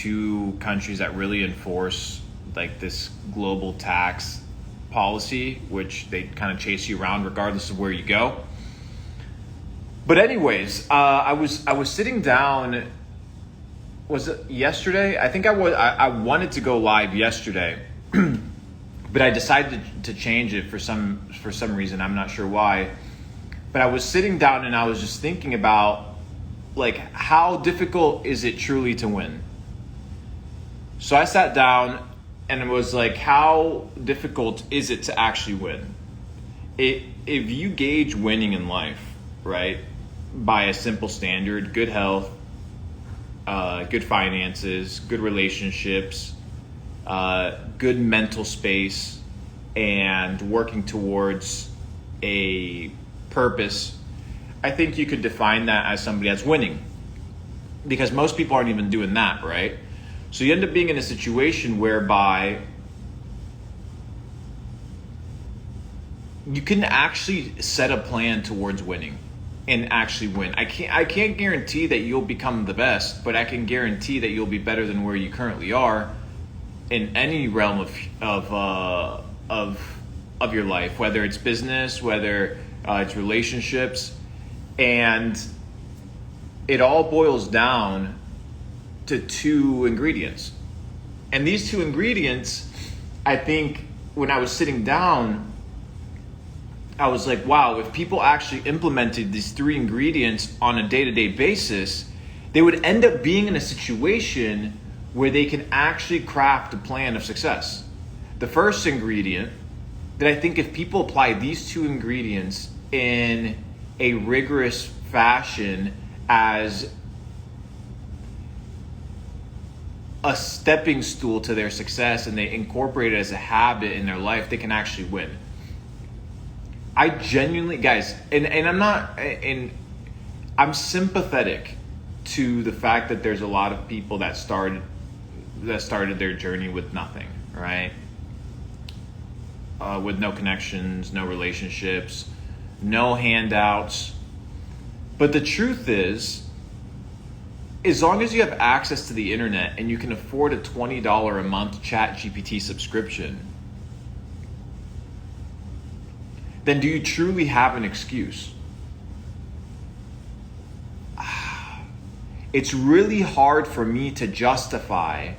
two countries that really enforce like this global tax policy, which they kind of chase you around regardless of where you go. But anyways, I was sitting down. Was it yesterday? I think I wanted to go live yesterday, but I decided to change it for some reason. I'm not sure why. But I was sitting down and I was just thinking about like how difficult is it truly to win? So I sat down and it was like, how difficult is it to actually win? If you gauge winning in life, right, by a simple standard, good health, good finances, good relationships, good mental space, and working towards a purpose, I think you could define that as somebody that's winning. Because most people aren't even doing that, right? So you end up being in a situation whereby you can actually set a plan towards winning and actually win. I can't guarantee that you'll become the best, but I can guarantee that you'll be better than where you currently are in any realm of your life, whether it's business, whether it's relationships, and it all boils down to two ingredients. And these two ingredients, I think when I was sitting down, I was like, wow, if people actually implemented these three ingredients on a day-to-day basis, they would end up being in a situation where they can actually craft a plan of success. The first ingredient, that I think if people apply these two ingredients in a rigorous fashion as a stepping stool to their success and they incorporate it as a habit in their life, they can actually win. I genuinely, guys, and I'm sympathetic to the fact that there's a lot of people that started their journey with nothing, right? With no connections, no relationships, no handouts. But the truth is, as long as you have access to the internet and you can afford a $20 a month ChatGPT subscription, then do you truly have an excuse? It's really hard for me to justify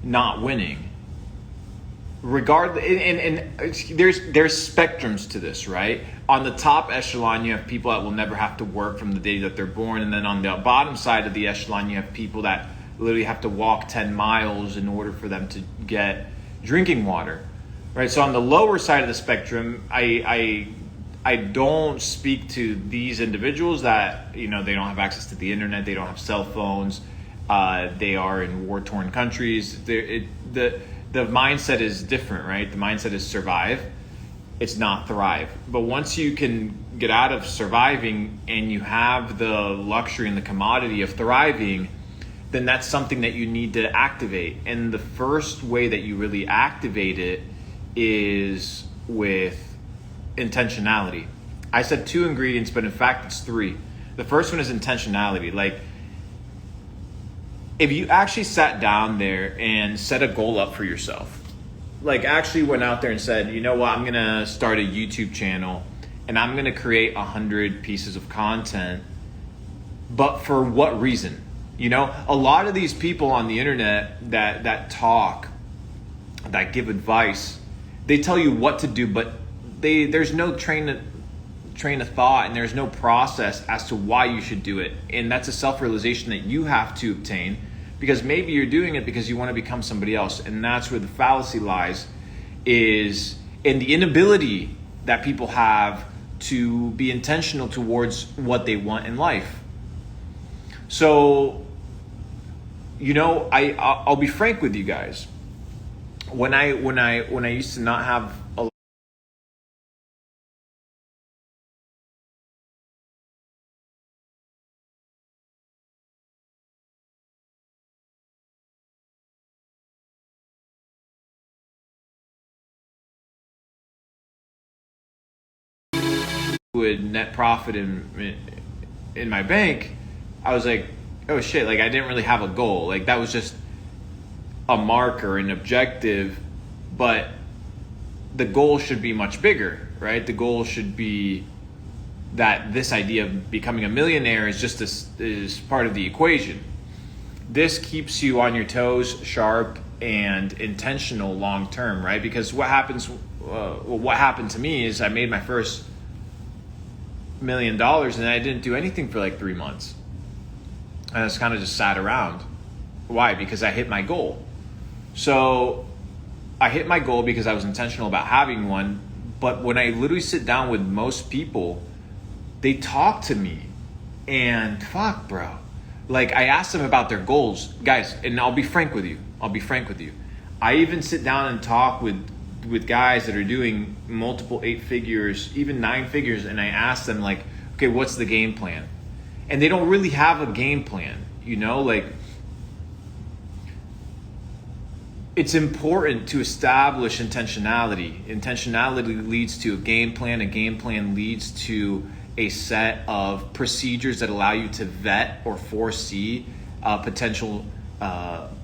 not winning. Regardless, and there's spectrums to this, right? On the top echelon, you have people that will never have to work from the day that they're born, and then on the bottom side of the echelon, you have people that literally have to walk 10 miles in order for them to get drinking water, right? So on the lower side of the spectrum, I don't speak to these individuals that, they don't have access to the internet, they don't have cell phones, they are in war-torn countries. The mindset is different, right? The mindset is survive. It's not thrive. But once you can get out of surviving and you have the luxury and the commodity of thriving, then that's something that you need to activate. And the first way that you really activate it is with intentionality. I said two ingredients, but in fact it's three. The first one is intentionality. Like, if you actually sat down there and set a goal up for yourself, like actually went out there and said, you know what, I'm going to start a YouTube channel and I'm going to create 100 pieces of content, but for what reason? A lot of these people on the internet that talk, that give advice, they tell you what to do, but there's no train of thought and there's no process as to why you should do it. And that's a self-realization that you have to obtain, because maybe you're doing it because you want to become somebody else. And that's where the fallacy lies, is in the inability that people have to be intentional towards what they want in life. So, I'll be frank with you guys. When I used to not have a net profit in my bank, I was like, oh shit, like I didn't really have a goal. Like that was just a marker, an objective, but the goal should be much bigger, right? The goal should be that this idea of becoming a millionaire is just is part of the equation. This keeps you on your toes, sharp and intentional long term, right? Because what happened to me is I made my first $1 million and I didn't do anything for like 3 months. And I just kind of just sat around. Why? Because I hit my goal. So I hit my goal because I was intentional about having one. But when I literally sit down with most people, they talk to me and fuck, bro. Like I asked them about their goals, guys, and I'll be frank with you. I even sit down and talk with guys that are doing multiple 8 figures, even 9 figures, and I ask them like, okay, what's the game plan? And they don't really have a game plan, you know, like it's important to establish intentionality. Intentionality leads to a game plan. A game plan leads to a set of procedures that allow you to vet or foresee potential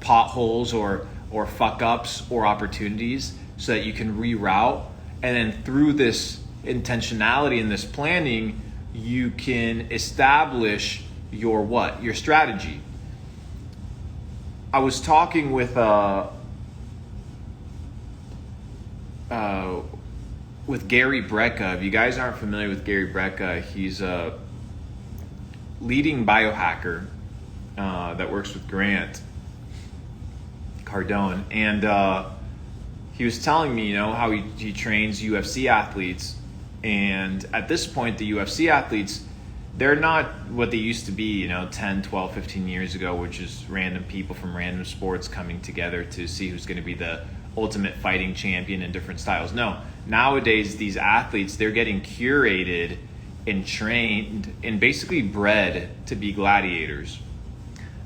potholes or fuck ups or opportunities so that you can reroute. And then through this intentionality and this planning, you can establish your strategy. I was talking with Gary Brecka. If you guys aren't familiar with Gary Brecka, he's a leading biohacker that works with Grant Cardone. And he was telling me, you know, how he trains UFC athletes. And at this point, the UFC athletes, they're not what they used to be, you know, 10, 12, 15 years ago, which is random people from random sports coming together to see who's going to be the ultimate fighting champion in different styles. No, nowadays these athletes, they're getting curated and trained and basically bred to be gladiators.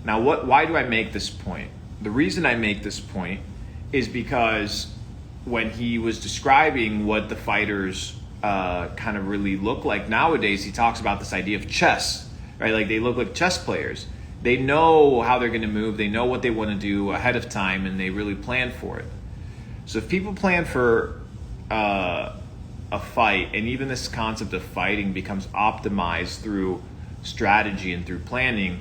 Now, why do I make this point? The reason I make this point is because when he was describing what the fighters kind of really look like nowadays, he talks about this idea of chess, right? Like they look like chess players. They know how they're going to move. They know what they want to do ahead of time, and they really plan for it. So if people plan for a fight, and even this concept of fighting becomes optimized through strategy and through planning,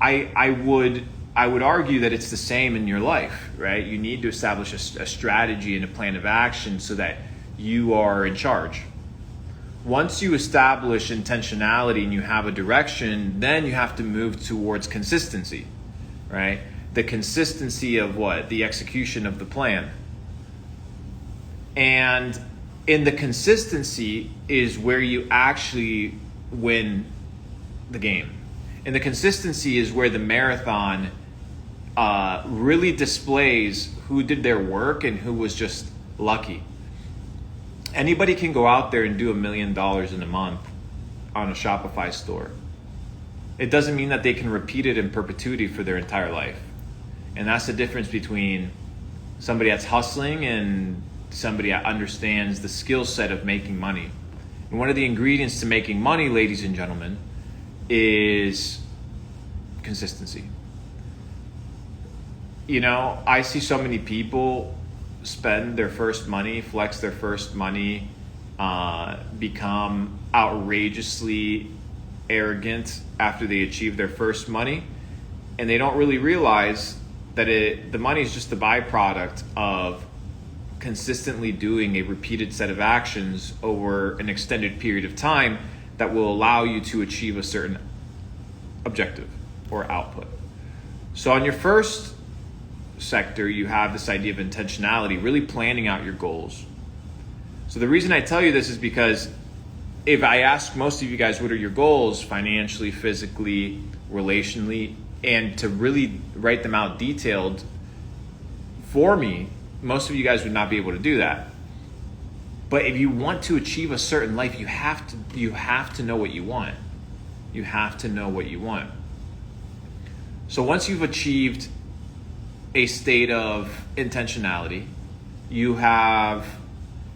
I would argue that it's the same in your life, right? You need to establish a strategy and a plan of action so that you are in charge. Once you establish intentionality and you have a direction, then you have to move towards consistency, right? The consistency of what? The execution of the plan. And in the consistency is where you actually win the game. And the consistency is where the marathon really displays who did their work and who was just lucky. Anybody can go out there and do $1 million in a month on a Shopify store. It doesn't mean that they can repeat it in perpetuity for their entire life. And that's the difference between somebody that's hustling and somebody that understands the skill set of making money. And one of the ingredients to making money, ladies and gentlemen, is consistency. You know, I see so many people spend their first money, flex their first money, become outrageously arrogant after they achieve their first money, and they don't really realize that the money is just the byproduct of consistently doing a repeated set of actions over an extended period of time that will allow you to achieve a certain objective or output. So on your first sector, you have this idea of intentionality, really planning out your goals. So the reason I tell you this is because if I ask most of you guys what are your goals financially, physically, relationally, and to really write them out detailed for me, most of you guys would not be able to do that. But if you want to achieve a certain life, you have to know what you want. You have to know what you want. So once you've achieved a state of intentionality, you have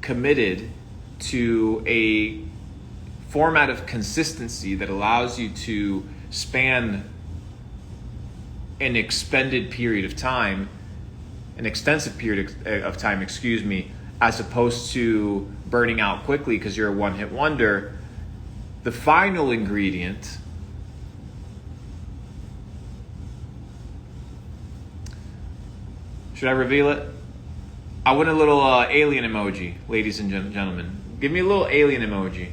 committed to a format of consistency that allows you to span an expended period of time, an extensive period of time, as opposed to burning out quickly because you're a one-hit wonder, the final ingredient should I reveal it? I want a little alien emoji, ladies and gentlemen. Give me a little alien emoji.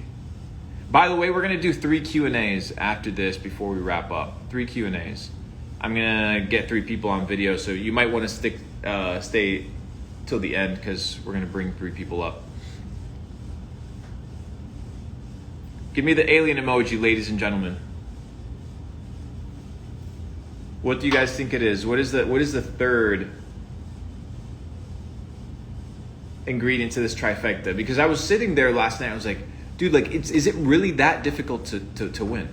By the way, we're going to do 3 Q&As after this before we wrap up. 3 Q&As. I'm going to get 3 people on video, so you might want to stay till the end because we're going to bring 3 people up. Give me the alien emoji, ladies and gentlemen. What do you guys think it is? What is the third ingredient to this trifecta? Because I was sitting there last night, I was like, dude, like, is it really that difficult to win?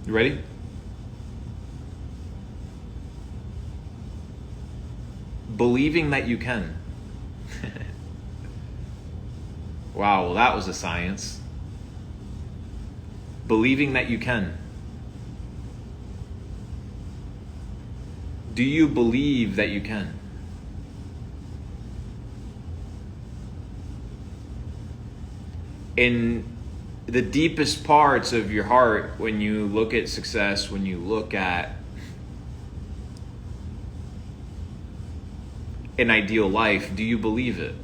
You ready? Believing that you can. Wow, well, that was a science. Believing that you can. Do you believe that you can? In the deepest parts of your heart, when you look at success, when you look at an ideal life, do you believe it?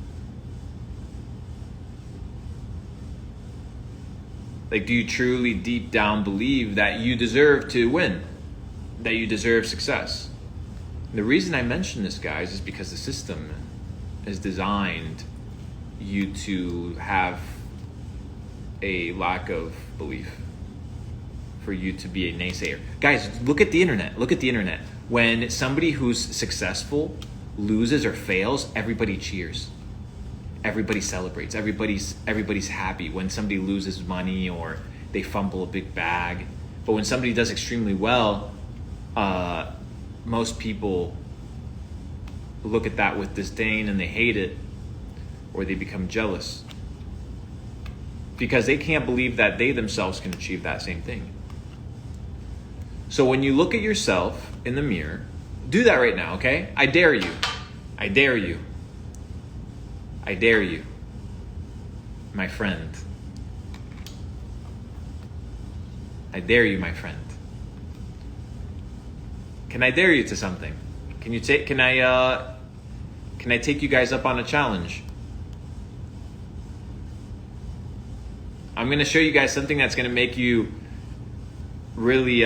Like, do you truly deep down believe that you deserve to win? That you deserve success? And the reason I mention this, guys, is because the system is designed you to have a lack of belief, for you to be a naysayer. Guys, look at the internet. Look at the internet. When somebody who's successful loses or fails, everybody cheers. Everybody celebrates. Everybody's happy when somebody loses money or they fumble a big bag. But when somebody does extremely well, most people look at that with disdain and they hate it, or they become jealous because they can't believe that they themselves can achieve that same thing. So when you look at yourself in the mirror, do that right now, okay? I dare you. I dare you. I dare you, my friend. I dare you, my friend. Can I dare you to something? Can I take you guys up on a challenge? I'm going to show you guys something that's going to make you really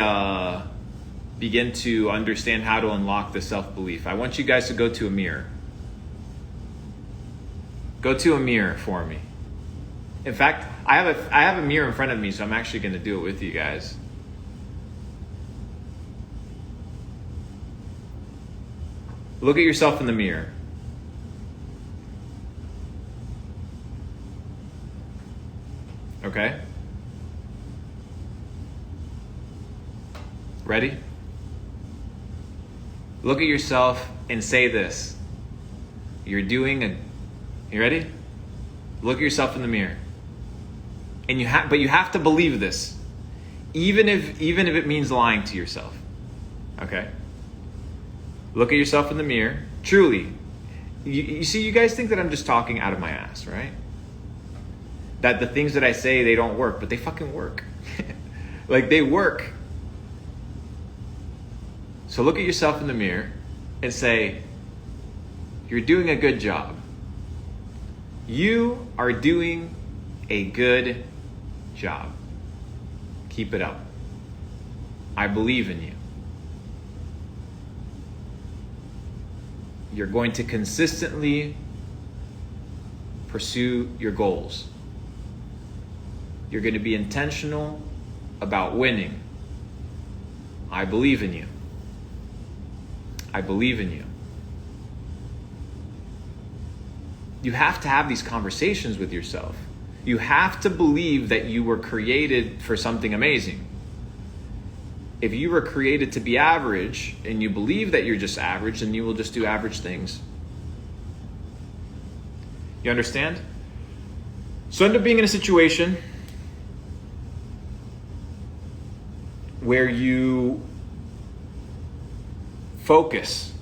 begin to understand how to unlock the self-belief. I want you guys to go to a mirror. Go to a mirror for me. In fact, I have a mirror in front of me, so I'm actually going to do it with you guys. Look at yourself in the mirror. Okay? Ready? Look at yourself and say this. You ready? Look at yourself in the mirror. And but you have to believe this. Even if it means lying to yourself. Okay? Look at yourself in the mirror. Truly. You see, you guys think that I'm just talking out of my ass, right? That the things that I say, they don't work, but they fucking work. Like, they work. So look at yourself in the mirror and say, you're doing a good job. You are doing a good job. Keep it up. I believe in you. You're going to consistently pursue your goals. You're going to be intentional about winning. I believe in you. I believe in you. You have to have these conversations with yourself. You have to believe that you were created for something amazing. If you were created to be average and you believe that you're just average, then you will just do average things. You understand? So end up being in a situation where you focus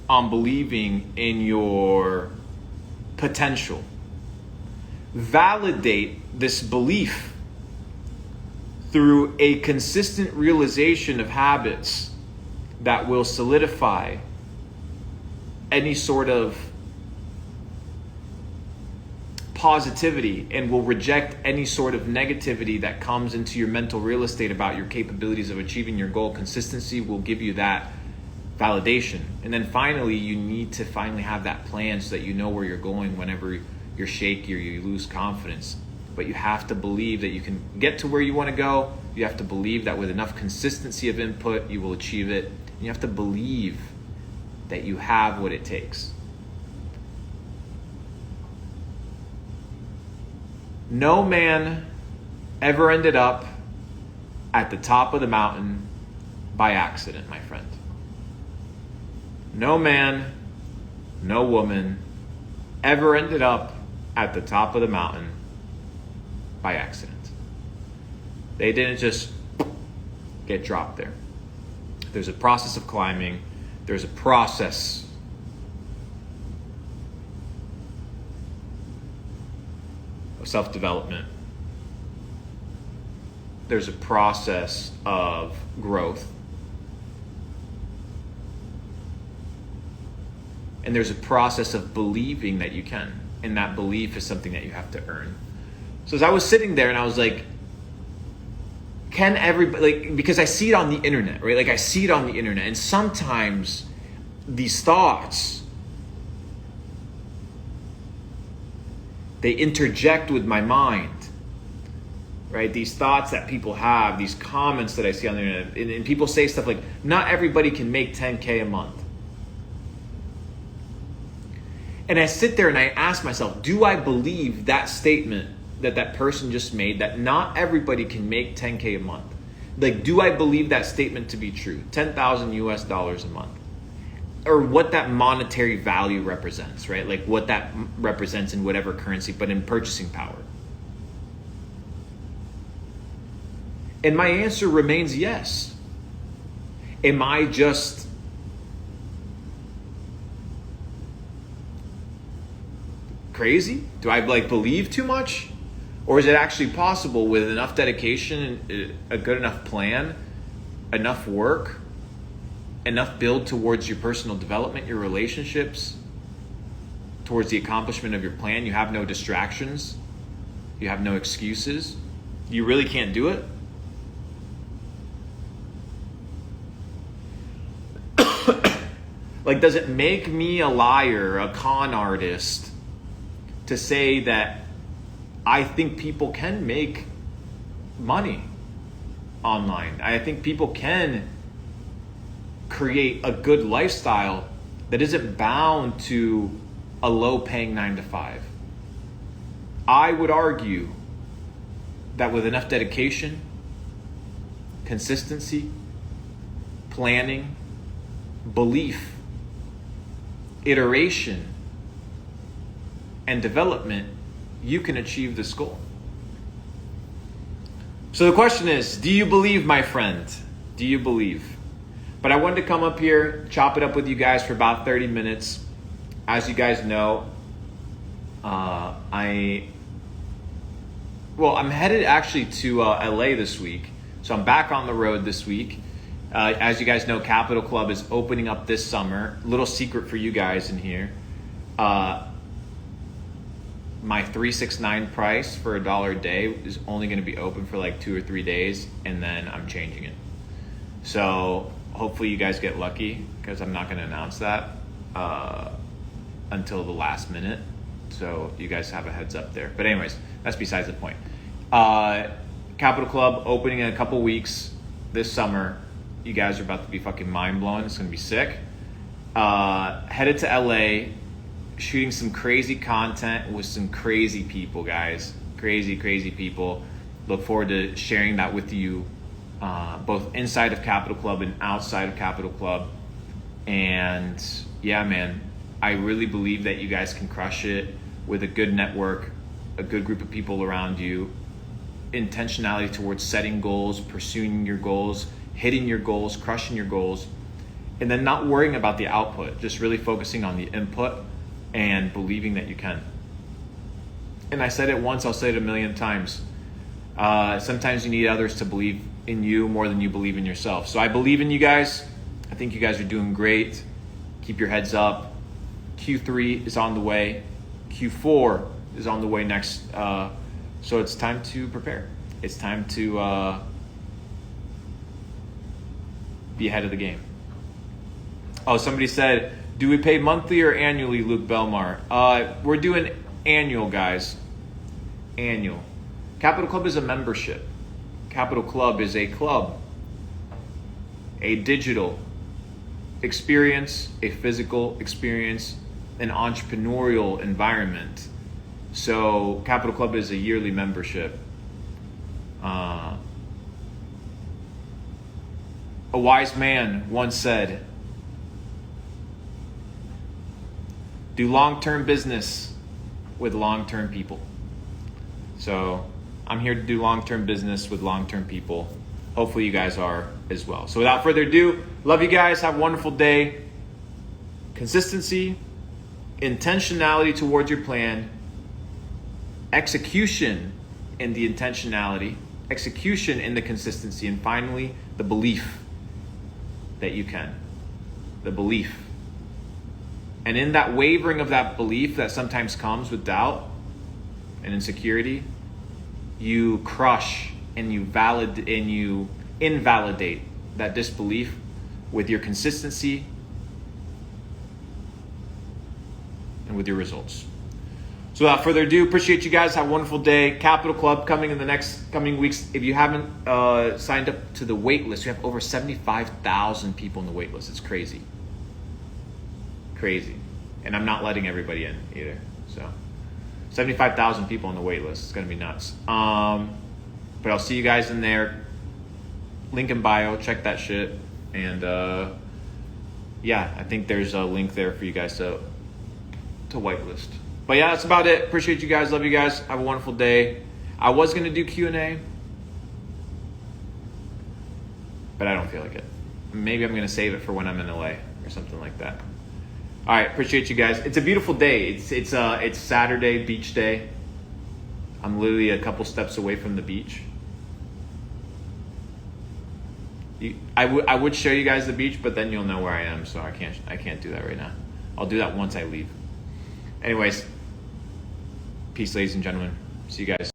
on believing in your potential. Validate this belief through a consistent realization of habits that will solidify any sort of positivity and will reject any sort of negativity that comes into your mental real estate about your capabilities of achieving your goal. Consistency will give you that validation. And then finally, you need to finally have that plan so that you know where you're going whenever you're shaky or you lose confidence. But you have to believe that you can get to where you want to go. You have to believe that with enough consistency of input, you will achieve it. And you have to believe that you have what it takes. No man ever ended up at the top of the mountain by accident, my friend. No man, no woman ever ended up at the top of the mountain by accident. They didn't just get dropped there. There's a process of climbing. There's a process of self-development. There's a process of growth. And there's a process of believing that you can. And that belief is something that you have to earn. So as I was sitting there and I was like, can everybody, like, because I see it on the internet, right? Like I see it on the internet. And sometimes these thoughts, they interject with my mind, right? These thoughts that people have, these comments that I see on the internet, and people say stuff like, not everybody can make 10K a month. And I sit there and I ask myself, do I believe that statement that that person just made, that not everybody can make 10K a month? Like, do I believe that statement to be true? 10,000 US dollars a month. Or what that monetary value represents, right? Like what that represents in whatever currency, but in purchasing power. And my answer remains yes. Am I just crazy? Do I believe too much? Or is it actually possible with enough dedication, a good enough plan, enough work, enough build towards your personal development, your relationships, towards the accomplishment of your plan? You have no distractions. You have no excuses. You really can't do it. Like, does it make me a liar, a con artist, to say that I think people can make money online? I think people can create a good lifestyle that isn't bound to a low-paying 9-to-5. I would argue that with enough dedication, consistency, planning, belief, iteration, and development, you can achieve this goal. So the question is, do you believe, my friend? Do you believe? But I wanted to come up here, chop it up with you guys for about 30 minutes. As you guys know, I'm headed actually to LA this week. So I'm back on the road this week. As you guys know, Capital Club is opening up this summer. Little secret for you guys in here. My $369 price for $1 a day is only going to be open for like 2 or 3 days, and then I'm changing it. So hopefully you guys get lucky, because I'm not going to announce that until the last minute. So you guys have a heads up there. But anyways, that's besides the point. Capital Club opening in a couple weeks this summer. You guys are about to be fucking mind blown. It's going to be sick. Headed to LA, shooting some crazy content with some crazy people, guys. Crazy people. Look forward to sharing that with you, both inside of Capital Club and outside of Capital Club. And yeah, man, I really believe that you guys can crush it with a good network, a good group of people around you, intentionality towards setting goals, pursuing your goals, hitting your goals, crushing your goals, and then not worrying about the output, just really focusing on the input and believing that you can. And I said it once, I'll say it a million times. Sometimes you need others to believe in you more than you believe in yourself. So I believe in you guys. I think you guys are doing great. Keep your heads up. Q3 is on the way. Q4 is on the way next. So it's time to prepare. It's time to be ahead of the game. Oh, somebody said, do we pay monthly or annually, Luke Belmar? We're doing annual, guys. Annual. Capital Club is a membership. Capital Club is a club, a digital experience, a physical experience, an entrepreneurial environment. So Capital Club is a yearly membership. A wise man once said, do long-term business with long-term people. So I'm here to do long-term business with long-term people. Hopefully you guys are as well. So without further ado, love you guys. Have a wonderful day. Consistency, intentionality towards your plan, execution in the intentionality, execution in the consistency, and finally, the belief that you can. The belief. And in that wavering of that belief that sometimes comes with doubt and insecurity, you crush and you invalidate that disbelief with your consistency and with your results. So without further ado, appreciate you guys. Have a wonderful day. Capital Club coming in the next coming weeks. If you haven't signed up to the wait list, we have over 75,000 people on the wait list. It's crazy. Crazy. And I'm not letting everybody in either. So 75,000 people on the wait list. It's going to be nuts. But I'll see you guys in there. Link in bio. Check that shit. And yeah, I think there's a link there for you guys to whitelist. But yeah, that's about it. Appreciate you guys. Love you guys. Have a wonderful day. I was going to do Q&A, but I don't feel like it. Maybe I'm going to save it for when I'm in LA or something like that. All right, appreciate you guys. It's a beautiful day. It's Saturday, beach day. I'm literally a couple steps away from the beach. I would show you guys the beach, but then you'll know where I am, so I can't do that right now. I'll do that once I leave. Anyways, peace, ladies and gentlemen. See you guys.